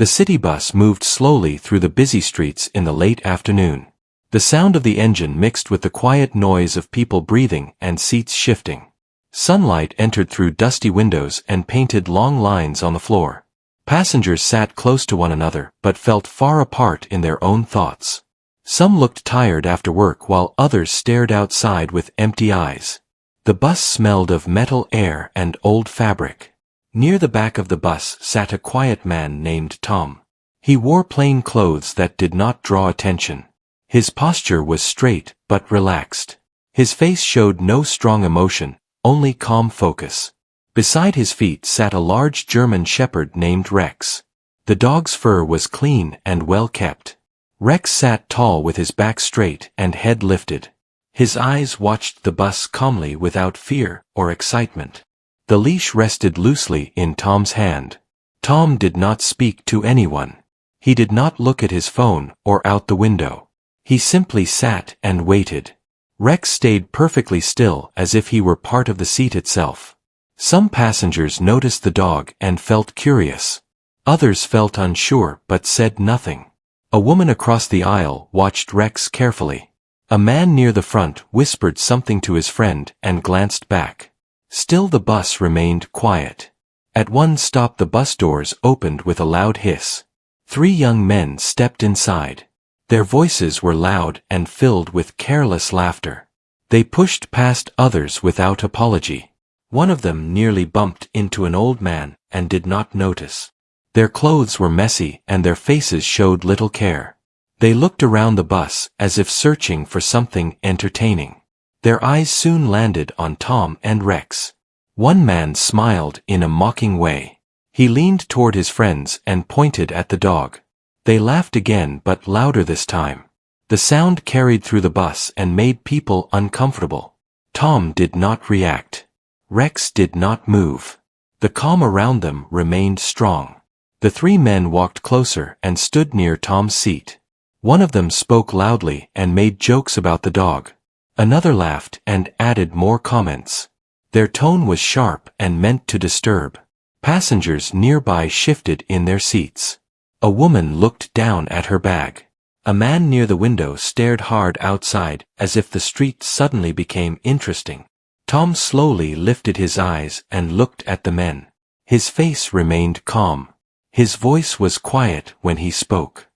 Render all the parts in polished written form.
The city bus moved slowly through the busy streets in the late afternoon. The sound of the engine mixed with the quiet noise of people breathing and seats shifting. Sunlight entered through dusty windows and painted long lines on the floor. Passengers sat close to one another but felt far apart in their own thoughts. Some looked tired after work while others stared outside with empty eyes. The bus smelled of metal air and old fabric. Near the back of the bus sat a quiet man named Tom. He wore plain clothes that did not draw attention. His posture was straight but relaxed. His face showed no strong emotion, only calm focus. Beside his feet sat a large German shepherd named Rex. The dog's fur was clean and well kept. Rex sat tall with his back straight and head lifted. His eyes watched the bus calmly without fear or excitement. The leash rested loosely in Tom's hand. Tom did not speak to anyone. He did not look at his phone or out the window. He simply sat and waited. Rex stayed perfectly still as if he were part of the seat itself. Some passengers noticed the dog and felt curious. Others felt unsure but said nothing. A woman across the aisle watched Rex carefully. A man near the front whispered something to his friend and glanced back. Still the bus remained quiet. At one stop the bus doors opened with a loud hiss. 3 young men stepped inside. Their voices were loud and filled with careless laughter. They pushed past others without apology. One of them nearly bumped into an old man and did not notice. Their clothes were messy and their faces showed little care. They looked around the bus as if searching for something entertaining. Their eyes soon landed on Tom and Rex. One man smiled in a mocking way. He leaned toward his friends and pointed at the dog. They laughed again but louder this time. The sound carried through the bus and made people uncomfortable. Tom did not react. Rex did not move. The calm around them remained strong. The 3 men walked closer and stood near Tom's seat. One of them spoke loudly and made jokes about the dog. Another laughed and added more comments. Their tone was sharp and meant to disturb. Passengers nearby shifted in their seats. A woman looked down at her bag. A man near the window stared hard outside as if the street suddenly became interesting. Tom slowly lifted his eyes and looked at the men. His face remained calm. His voice was quiet when he spoke.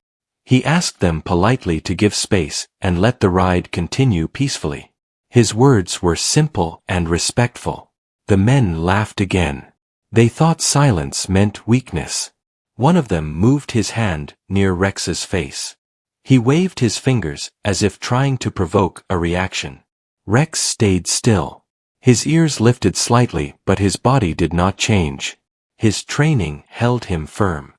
He asked them politely to give space and let the ride continue peacefully. His words were simple and respectful. The men laughed again. They thought silence meant weakness. One of them moved his hand near Rex's face. He waved his fingers as if trying to provoke a reaction. Rex stayed still. His ears lifted slightly but his body did not change. His training held him firm.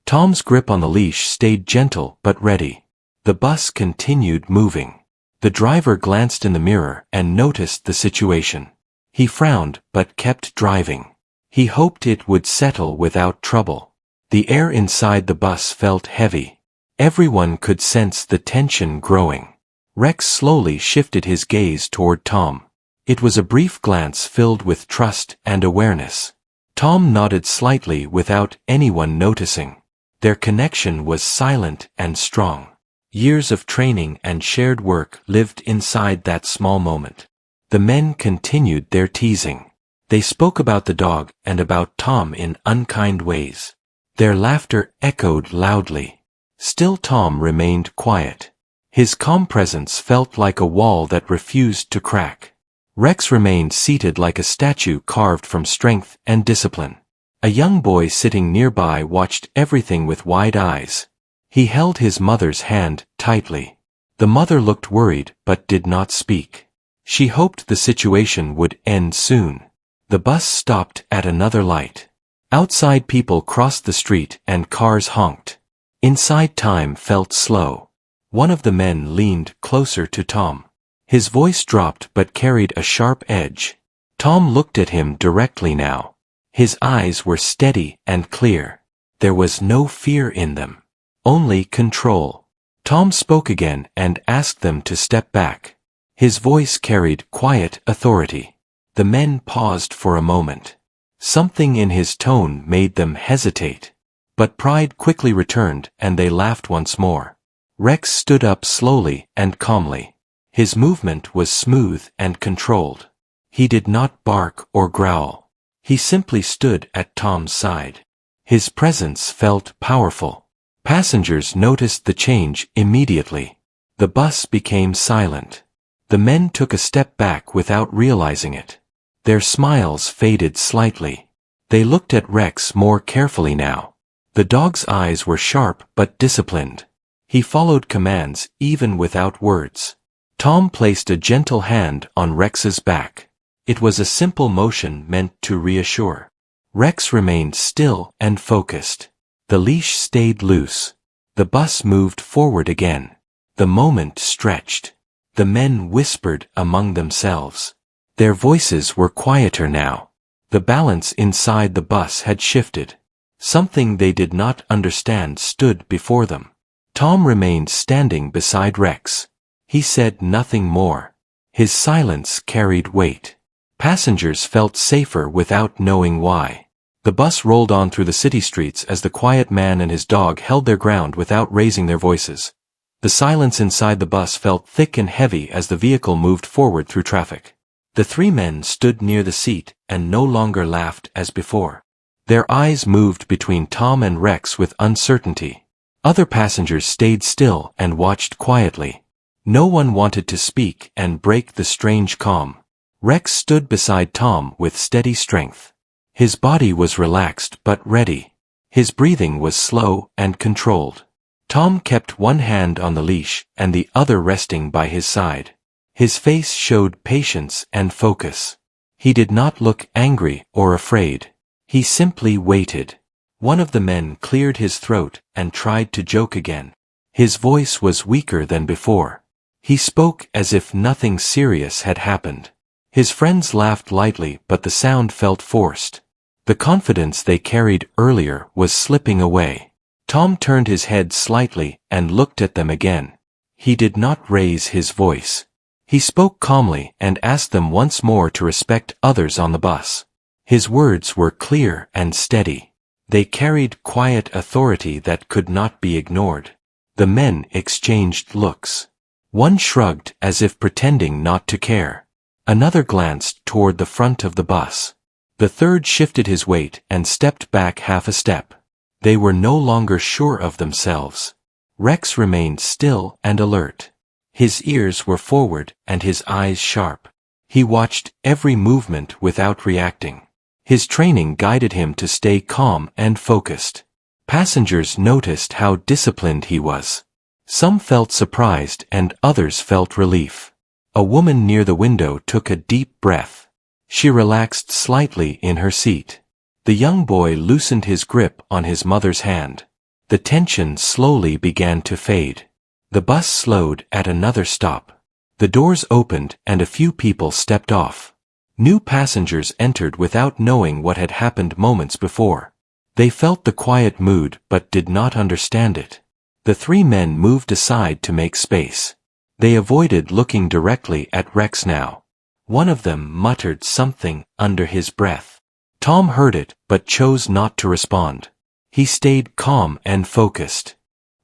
Tom's grip on the leash stayed gentle but ready. The bus continued moving. The driver glanced in the mirror and noticed the situation. He frowned but kept driving. He hoped it would settle without trouble. The air inside the bus felt heavy. Everyone could sense the tension growing. Rex slowly shifted his gaze toward Tom. It was a brief glance filled with trust and awareness. Tom nodded slightly without anyone noticing. Their connection was silent and strong. Years of training and shared work lived inside that small moment. The men continued their teasing. They spoke about the dog and about Tom in unkind ways. Their laughter echoed loudly. Still Tom remained quiet. His calm presence felt like a wall that refused to crack. Rex remained seated like a statue carved from strength and discipline. A young boy sitting nearby watched everything with wide eyes. He held his mother's hand tightly. The mother looked worried but did not speak. She hoped the situation would end soon. The bus stopped at another light. Outside people crossed the street and cars honked. Inside time felt slow. One of the men leaned closer to Tom. His voice dropped but carried a sharp edge. Tom looked at him directly now. His eyes were steady and clear. There was no fear in them. Only control. Tom spoke again and asked them to step back. His voice carried quiet authority. The men paused for a moment. Something in his tone made them hesitate. But pride quickly returned and they laughed once more. Rex stood up slowly and calmly. His movement was smooth and controlled. He did not bark or growl. He simply stood at Tom's side. His presence felt powerful. Passengers noticed the change immediately. The bus became silent. The men took a step back without realizing it. Their smiles faded slightly. They looked at Rex more carefully now. The dog's eyes were sharp but disciplined. He followed commands even without words. Tom placed a gentle hand on Rex's back. It was a simple motion meant to reassure. Rex remained still and focused. The leash stayed loose. The bus moved forward again. The moment stretched. The men whispered among themselves. Their voices were quieter now. The balance inside the bus had shifted. Something they did not understand stood before them. Tom remained standing beside Rex. He said nothing more. His silence carried weight. Passengers felt safer without knowing why. The bus rolled on through the city streets as the quiet man and his dog held their ground without raising their voices. The silence inside the bus felt thick and heavy as the vehicle moved forward through traffic. The three men stood near the seat and no longer laughed as before. Their eyes moved between Tom and Rex with uncertainty. Other passengers stayed still and watched quietly. No one wanted to speak and break the strange calm. Rex stood beside Tom with steady strength. His body was relaxed but ready. His breathing was slow and controlled. Tom kept one hand on the leash and the other resting by his side. His face showed patience and focus. He did not look angry or afraid. He simply waited. One of the men cleared his throat and tried to joke again. His voice was weaker than before. He spoke as if nothing serious had happened. His friends laughed lightly but the sound felt forced. The confidence they carried earlier was slipping away. Tom turned his head slightly and looked at them again. He did not raise his voice. He spoke calmly and asked them once more to respect others on the bus. His words were clear and steady. They carried quiet authority that could not be ignored. The men exchanged looks. One shrugged as if pretending not to care. Another glanced toward the front of the bus. The third shifted his weight and stepped back half a step. They were no longer sure of themselves. Rex remained still and alert. His ears were forward and his eyes sharp. He watched every movement without reacting. His training guided him to stay calm and focused. Passengers noticed how disciplined he was. Some felt surprised and others felt relief. A woman near the window took a deep breath. She relaxed slightly in her seat. The young boy loosened his grip on his mother's hand. The tension slowly began to fade. The bus slowed at another stop. The doors opened and a few people stepped off. New passengers entered without knowing what had happened moments before. They felt the quiet mood but did not understand it. The three men moved aside to make space. They avoided looking directly at Rex now. One of them muttered something under his breath. Tom heard it but chose not to respond. He stayed calm and focused.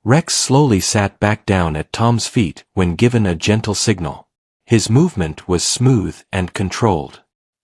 Rex slowly sat back down at Tom's feet when given a gentle signal. His movement was smooth and controlled.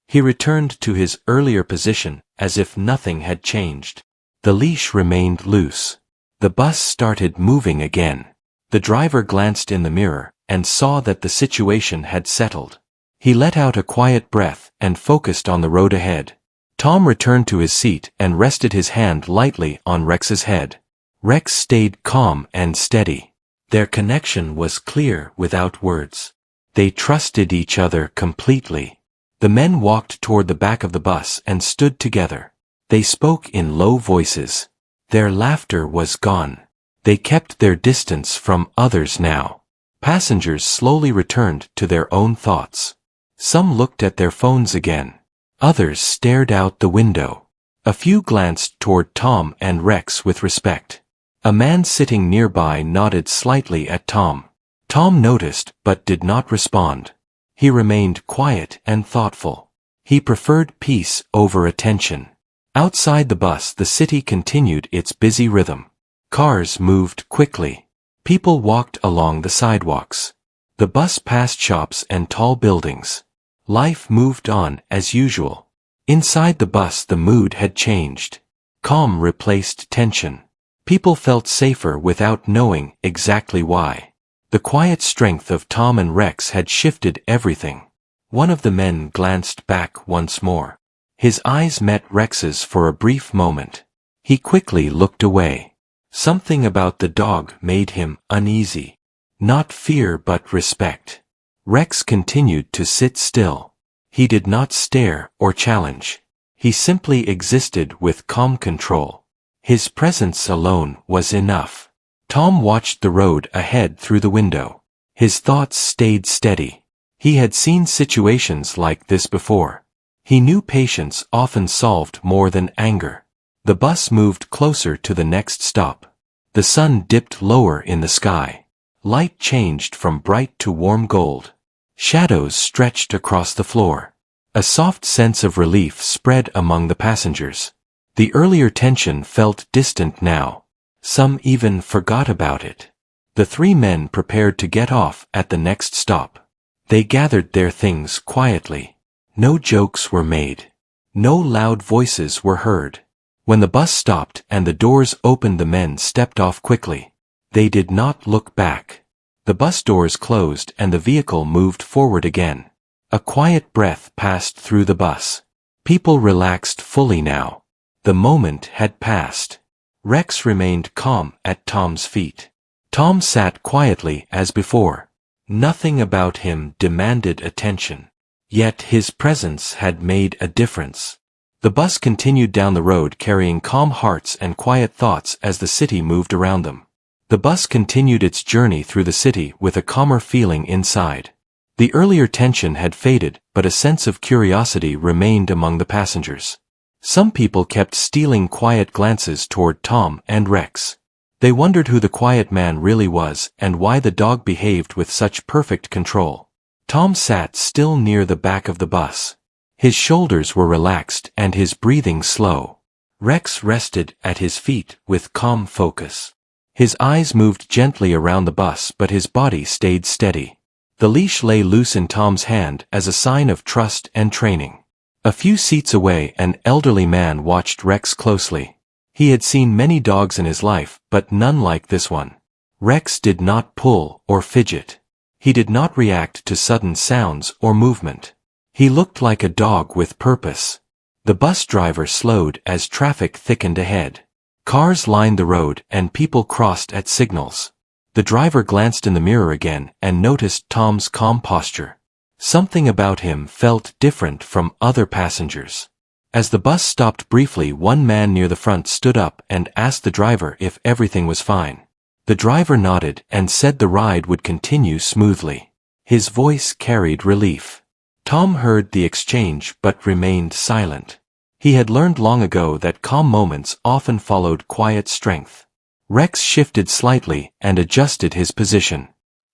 He returned to his earlier position as if nothing had changed. The leash remained loose. The bus started moving again. The driver glanced in the mirror and saw that the situation had settled. He let out a quiet breath and focused on the road ahead. Tom returned to his seat and rested his hand lightly on Rex's head. Rex stayed calm and steady. Their connection was clear without words. They trusted each other completely. The men walked toward the back of the bus and stood together. They spoke in low voices. Their laughter was gone. They kept their distance from others now. Passengers slowly returned to their own thoughts. Some looked at their phones again. Others stared out the window. A few glanced toward Tom and Rex with respect. A man sitting nearby nodded slightly at Tom. Tom noticed but did not respond. He remained quiet and thoughtful. He preferred peace over attention. Outside the bus, the city continued its busy rhythm. Cars moved quickly. People walked along the sidewalks. The bus passed shops and tall buildings. Life moved on as usual. Inside the bus, the mood had changed. Calm replaced tension. People felt safer without knowing exactly why. The quiet strength of Tom and Rex had shifted everything. One of the men glanced back once more. His eyes met Rex's for a brief moment. He quickly looked away. Something about the dog made him uneasy. Not fear but respect. Rex continued to sit still. He did not stare or challenge. He simply existed with calm control. His presence alone was enough. Tom watched the road ahead through the window. His thoughts stayed steady. He had seen situations like this before. He knew patience often solved more than anger. The bus moved closer to the next stop. The sun dipped lower in the sky. Light changed from bright to warm gold. Shadows stretched across the floor. A soft sense of relief spread among the passengers. The earlier tension felt distant now. Some even forgot about it. The three men prepared to get off at the next stop. They gathered their things quietly. No jokes were made. No loud voices were heard. When the bus stopped and the doors opened, the men stepped off quickly. They did not look back. The bus doors closed and the vehicle moved forward again. A quiet breath passed through the bus. People relaxed fully now. The moment had passed. Rex remained calm at Tom's feet. Tom sat quietly as before. Nothing about him demanded attention. Yet his presence had made a difference. The bus continued down the road carrying calm hearts and quiet thoughts as the city moved around them. The bus continued its journey through the city with a calmer feeling inside. The earlier tension had faded, but a sense of curiosity remained among the passengers. Some people kept stealing quiet glances toward Tom and Rex. They wondered who the quiet man really was and why the dog behaved with such perfect control. Tom sat still near the back of the bus. His shoulders were relaxed and his breathing slow. Rex rested at his feet with calm focus. His eyes moved gently around the bus, but his body stayed steady. The leash lay loose in Tom's hand as a sign of trust and training. A few seats away, an elderly man watched Rex closely. He had seen many dogs in his life, but none like this one. Rex did not pull or fidget. He did not react to sudden sounds or movement. He looked like a dog with purpose. The bus driver slowed as traffic thickened ahead. Cars lined the road and people crossed at signals. The driver glanced in the mirror again and noticed Tom's calm posture. Something about him felt different from other passengers. As the bus stopped briefly, one man near the front stood up and asked the driver if everything was fine. The driver nodded and said the ride would continue smoothly. His voice carried relief. Tom heard the exchange but remained silent. He had learned long ago that calm moments often followed quiet strength. Rex shifted slightly and adjusted his position.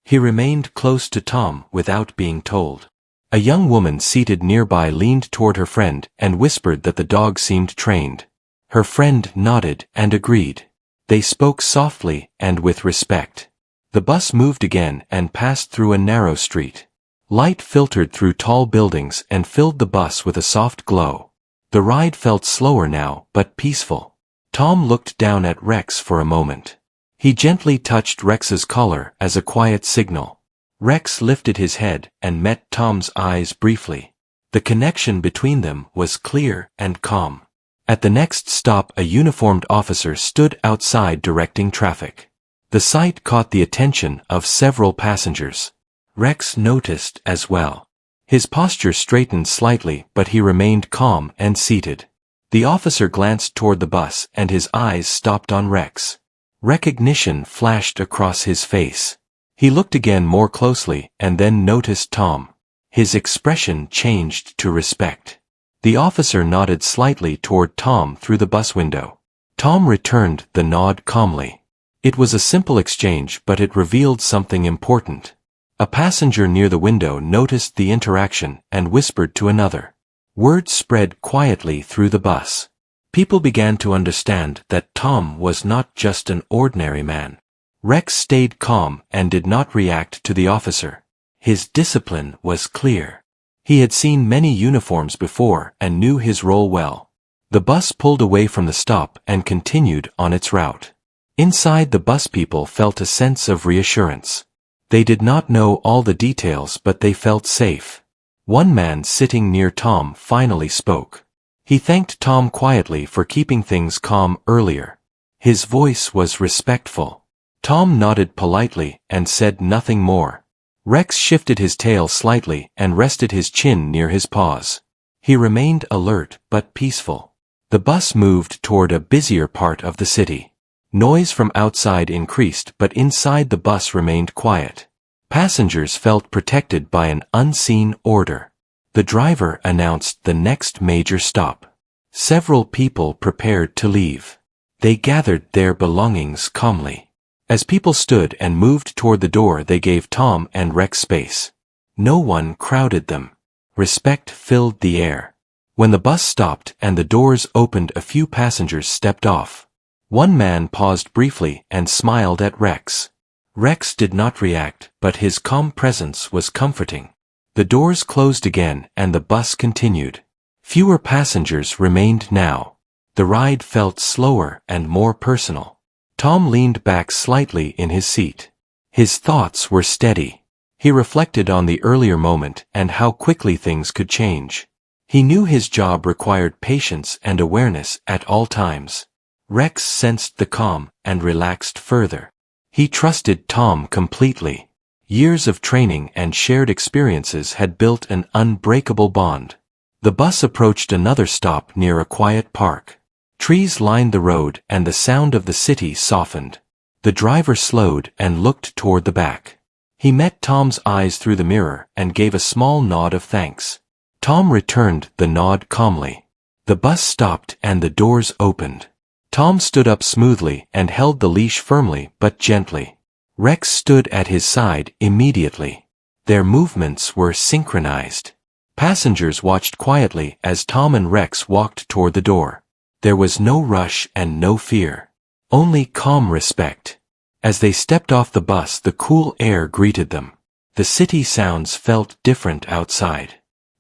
He remained close to Tom without being told. A young woman seated nearby leaned toward her friend and whispered that the dog seemed trained. Her friend nodded and agreed. They spoke softly and with respect. The bus moved again and passed through a narrow street. Light filtered through tall buildings and filled the bus with a soft glow. The ride felt slower now, but peaceful. Tom looked down at Rex for a moment. He gently touched Rex's collar as a quiet signal. Rex lifted his head and met Tom's eyes briefly. The connection between them was clear and calm. At the next stop, a uniformed officer stood outside directing traffic. The sight caught the attention of several passengers. Rex noticed as well. His posture straightened slightly, but he remained calm and seated. The officer glanced toward the bus and his eyes stopped on Rex. Recognition flashed across his face. He looked again more closely and then noticed Tom. His expression changed to respect. The officer nodded slightly toward Tom through the bus window. Tom returned the nod calmly. It was a simple exchange, but it revealed something important. A passenger near the window noticed the interaction and whispered to another. Word spread quietly through the bus. People began to understand that Tom was not just an ordinary man. Rex stayed calm and did not react to the officer. His discipline was clear. He had seen many uniforms before and knew his role well. The bus pulled away from the stop and continued on its route. Inside the bus, people felt a sense of reassurance. They did not know all the details, but they felt safe. One man sitting near Tom finally spoke. He thanked Tom quietly for keeping things calm earlier. His voice was respectful. Tom nodded politely and said nothing more. Rex shifted his tail slightly and rested his chin near his paws. He remained alert but peaceful. The bus moved toward a busier part of the city. Noise from outside increased, but inside the bus remained quiet. Passengers felt protected by an unseen order. The driver announced the next major stop. Several people prepared to leave. They gathered their belongings calmly. As people stood and moved toward the door, they gave Tom and Rex space. No one crowded them. Respect filled the air. When the bus stopped and the doors opened, a few passengers stepped off. One man paused briefly and smiled at Rex. Rex did not react, but his calm presence was comforting. The doors closed again and the bus continued. Fewer passengers remained now. The ride felt slower and more personal. Tom leaned back slightly in his seat. His thoughts were steady. He reflected on the earlier moment and how quickly things could change. He knew his job required patience and awareness at all times. Rex sensed the calm and relaxed further. He trusted Tom completely. Years of training and shared experiences had built an unbreakable bond. The bus approached another stop near a quiet park. Trees lined the road and the sound of the city softened. The driver slowed and looked toward the back. He met Tom's eyes through the mirror and gave a small nod of thanks. Tom returned the nod calmly. The bus stopped and the doors opened. Tom stood up smoothly and held the leash firmly but gently. Rex stood at his side immediately. Their movements were synchronized. Passengers watched quietly as Tom and Rex walked toward the door. There was no rush and no fear. Only calm respect. As they stepped off the bus, the cool air greeted them. The city sounds felt different outside.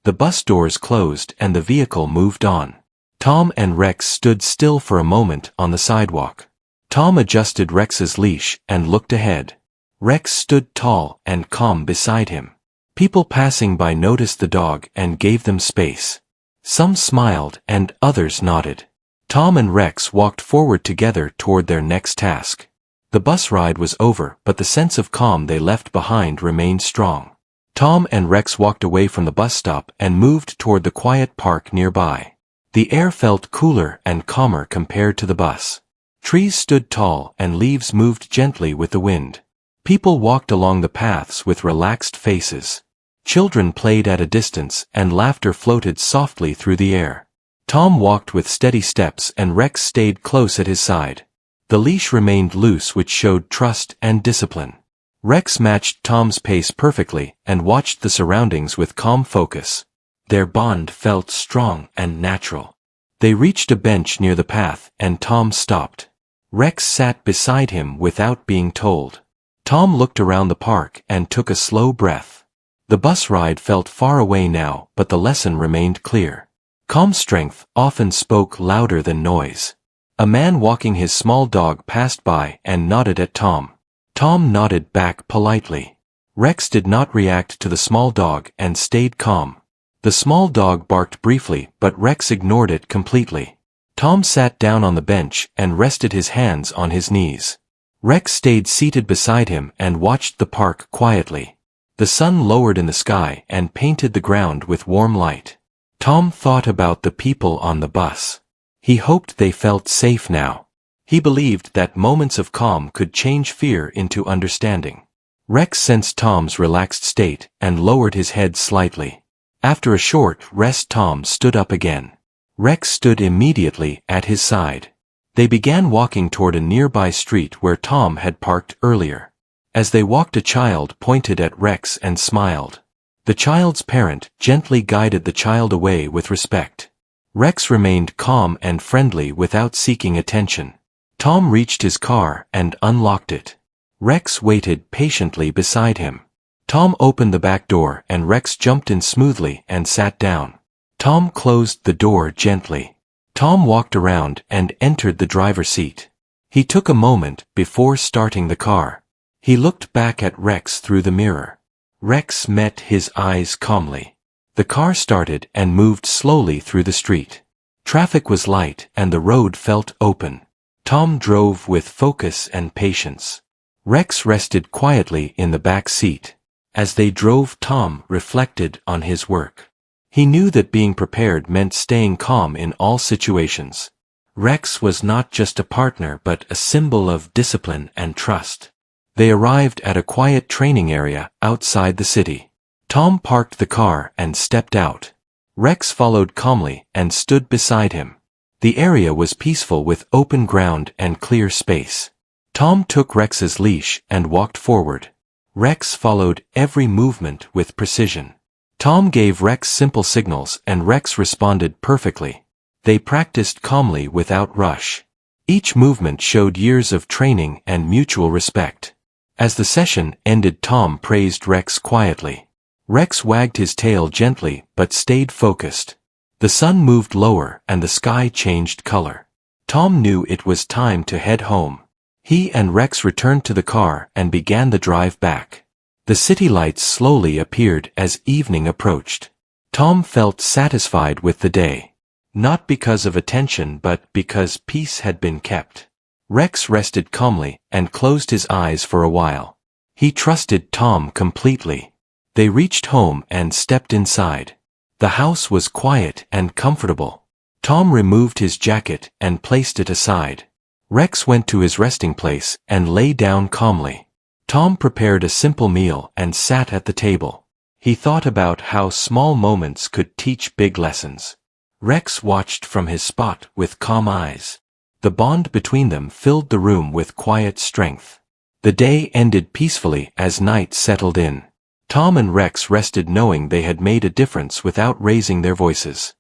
The bus doors closed and the vehicle moved on. Tom and Rex stood still for a moment on the sidewalk. Tom adjusted Rex's leash and looked ahead. Rex stood tall and calm beside him. People passing by noticed the dog and gave them space. Some smiled and others nodded. Tom and Rex walked forward together toward their next task. The bus ride was over, but the sense of calm they left behind remained strong. Tom and Rex walked away from the bus stop and moved toward the quiet park nearby. The air felt cooler and calmer compared to the bus. Trees stood tall and leaves moved gently with the wind. People walked along the paths with relaxed faces. Children played at a distance and laughter floated softly through the air. Tom walked with steady steps and Rex stayed close at his side. The leash remained loose, which showed trust and discipline. Rex matched Tom's pace perfectly and watched the surroundings with calm focus. Their bond felt strong and natural. They reached a bench near the path and Tom stopped. Rex sat beside him without being told. Tom looked around the park and took a slow breath. The bus ride felt far away now, but the lesson remained clear. Calm strength often spoke louder than noise. A man walking his small dog passed by and nodded at Tom. Tom nodded back politely. Rex did not react to the small dog and stayed calm. The small dog barked briefly, but Rex ignored it completely. Tom sat down on the bench and rested his hands on his knees. Rex stayed seated beside him and watched the park quietly. The sun lowered in the sky and painted the ground with warm light. Tom thought about the people on the bus. He hoped they felt safe now. He believed that moments of calm could change fear into understanding. Rex sensed Tom's relaxed state and lowered his head slightly. After a short rest, Tom stood up again. Rex stood immediately at his side. They began walking toward a nearby street where Tom had parked earlier. As they walked, a child pointed at Rex and smiled. The child's parent gently guided the child away with respect. Rex remained calm and friendly without seeking attention. Tom reached his car and unlocked it. Rex waited patiently beside him. Tom opened the back door and Rex jumped in smoothly and sat down. Tom closed the door gently. Tom walked around and entered the driver's seat. He took a moment before starting the car. He looked back at Rex through the mirror. Rex met his eyes calmly. The car started and moved slowly through the street. Traffic was light and the road felt open. Tom drove with focus and patience. Rex rested quietly in the back seat. As they drove, Tom reflected on his work. He knew that being prepared meant staying calm in all situations. Rex was not just a partner but a symbol of discipline and trust. They arrived at a quiet training area outside the city. Tom parked the car and stepped out. Rex followed calmly and stood beside him. The area was peaceful with open ground and clear space. Tom took Rex's leash and walked forward. Rex followed every movement with precision. Tom gave Rex simple signals and Rex responded perfectly. They practiced calmly without rush. Each movement showed years of training and mutual respect. As the session ended, Tom praised Rex quietly. Rex wagged his tail gently but stayed focused. The sun moved lower and the sky changed color. Tom knew it was time to head home. He and Rex returned to the car and began the drive back. The city lights slowly appeared as evening approached. Tom felt satisfied with the day. Not because of attention but because peace had been kept. Rex rested calmly and closed his eyes for a while. He trusted Tom completely. They reached home and stepped inside. The house was quiet and comfortable. Tom removed his jacket and placed it aside. Rex went to his resting place and lay down calmly. Tom prepared a simple meal and sat at the table. He thought about how small moments could teach big lessons. Rex watched from his spot with calm eyes. The bond between them filled the room with quiet strength. The day ended peacefully as night settled in. Tom and Rex rested knowing they had made a difference without raising their voices.